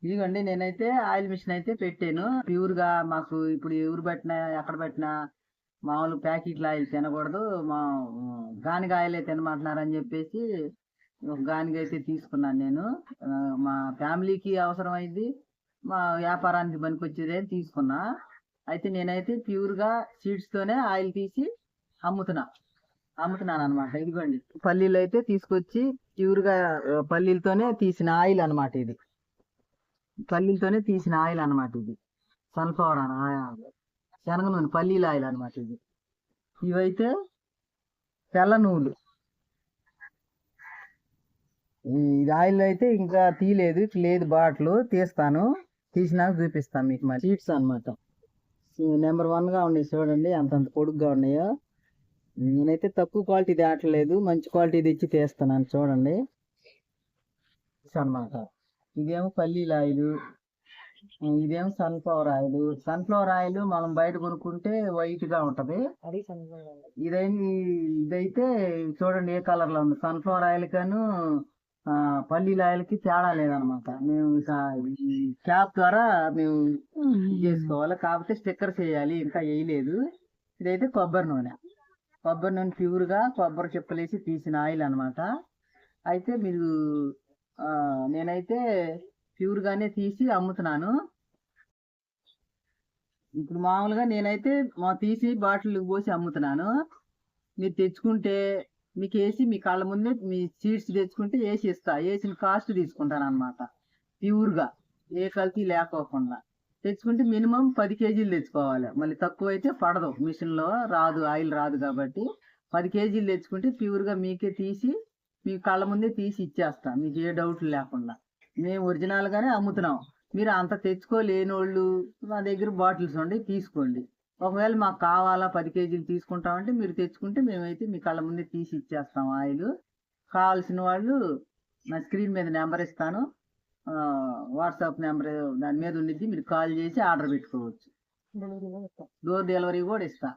ఇదిగోండి నేనైతే oil machine అయితే పెట్టాను. ప్యూర్ గా మాకు ఇప్పుడు ఎవరు పెట్టినా ఎక్కడ పెట్టినా మామూలు ప్యాకెట్ల ఆయిల్ తినకూడదు. మా గానిగ ఆయిలే తినమంటున్నారని చెప్పేసి ఒక గానిగ అయితే తీసుకున్నాను నేను. మా ఫ్యామిలీకి అవసరం అయింది, మా వ్యాపారానికి పనికొచ్చేదే తీసుకున్నా. అయితే నేనైతే ప్యూర్ గా సీడ్స్ తోనే ఆయిల్ తీసి అమ్ముతున్నాను అనమాట. ఇదిగోండి పల్లీలు అయితే తీసుకొచ్చి ప్యూర్ గా పల్లీలతోనే తీసిన ఆయిల్ అనమాట. ఇది పల్లీలతోనే తీసిన ఆయిల్ అనమాట. ఇది సన్ఫ్లవర్ శనగ నూనె పల్లీల ఆయిల్ అనమాట. ఇవైతే తెల్ల నువ్వులు. ఇది ఆయిల్ అయితే ఇంకా తీయలేదు, లేదు బాటిల్ తీస్తాను, తీసినాక చూపిస్తాను మీకు. మరి సీడ్స్ అనమాట. నెంబర్ 1 గా ఉన్నాయి చూడండి, అంతంత పొడుగ్గా ఉన్నాయో. నేనైతే తక్కువ క్వాలిటీ తేటలేదు, మంచి క్వాలిటీ తెచ్చి తీస్తున్నాను చూడండి అనమాట. ఇదేమో పల్లీల ఆయిల్, ఇదేమో సన్ఫ్లవర్ ఆయిల్. సన్ఫ్లవర్ ఆయిల్ మనం బయట కొనుక్కుంటే వైట్ గా ఉంటది. ఇదైతే చూడండి ఏ కలర్ లో ఉంది. సన్ఫ్లవర్ ఆయిల్ కాను పల్లీల ఆయిల్ కి తేడా లేదనమాట. మేము ఈ క్యాప్ ద్వారా మేము చేసుకోవాలి, కాకపోతే స్టిక్కర్ చేయాలి, ఇంకా వేయలేదు. ఇదైతే కొబ్బరి నూనె ప్యూర్ గా కొబ్బరి చిప్పలేసి తీసిన ఆయిల్ అనమాట. అయితే మీరు నేనైతే ప్యూర్ గానే తీసి అమ్ముతున్నాను. ఇప్పుడు మామూలుగా నేనైతే తీసి బాటిల్ పోసి అమ్ముతున్నాను. మీరు తెచ్చుకుంటే మీకు వేసి మీ కళ్ళ ముందే మీ సీడ్స్ తెచ్చుకుంటే వేసి ఇస్తా, వేసిన కాస్ట్ తీసుకుంటాను అనమాట. ప్యూర్గా ఏ కల్తీ లేకోకుండా తెచ్చుకుంటే మినిమం 10 కేజీలు తెచ్చుకోవాలి. మళ్ళీ తక్కువ అయితే పడదు, మిషన్లో రాదు, ఆయిల్ రాదు. కాబట్టి 10 కేజీలు తెచ్చుకుంటే ప్యూర్గా మీకే తీసి మీ కళ్ళ ముందే తీసి ఇచ్చేస్తా, మీకు ఏ డౌట్లు లేకుండా. మేము ఒరిజినల్గానే అమ్ముతున్నాం. మీరు అంత తెచ్చుకోలేనోళ్ళు మా దగ్గర బాటిల్స్ ఉండి తీసుకోండి. ఒకవేళ మాకు కావాలా 10 కేజీలు తీసుకుంటామంటే మీరు తెచ్చుకుంటే మేమైతే మీ కళ్ళ ముందే తీసి ఇచ్చేస్తాం ఆయిల్. కావాల్సిన వాళ్ళు నా స్క్రీన్ మీద నెంబర్ ఇస్తాను, వాట్సాప్ నెంబర్ దాని మీద ఉండిద్ది, మీరు కాల్ చేసి ఆర్డర్ పెట్టుకోవచ్చు. డోర్ డెలివరీ కూడా ఇస్తా.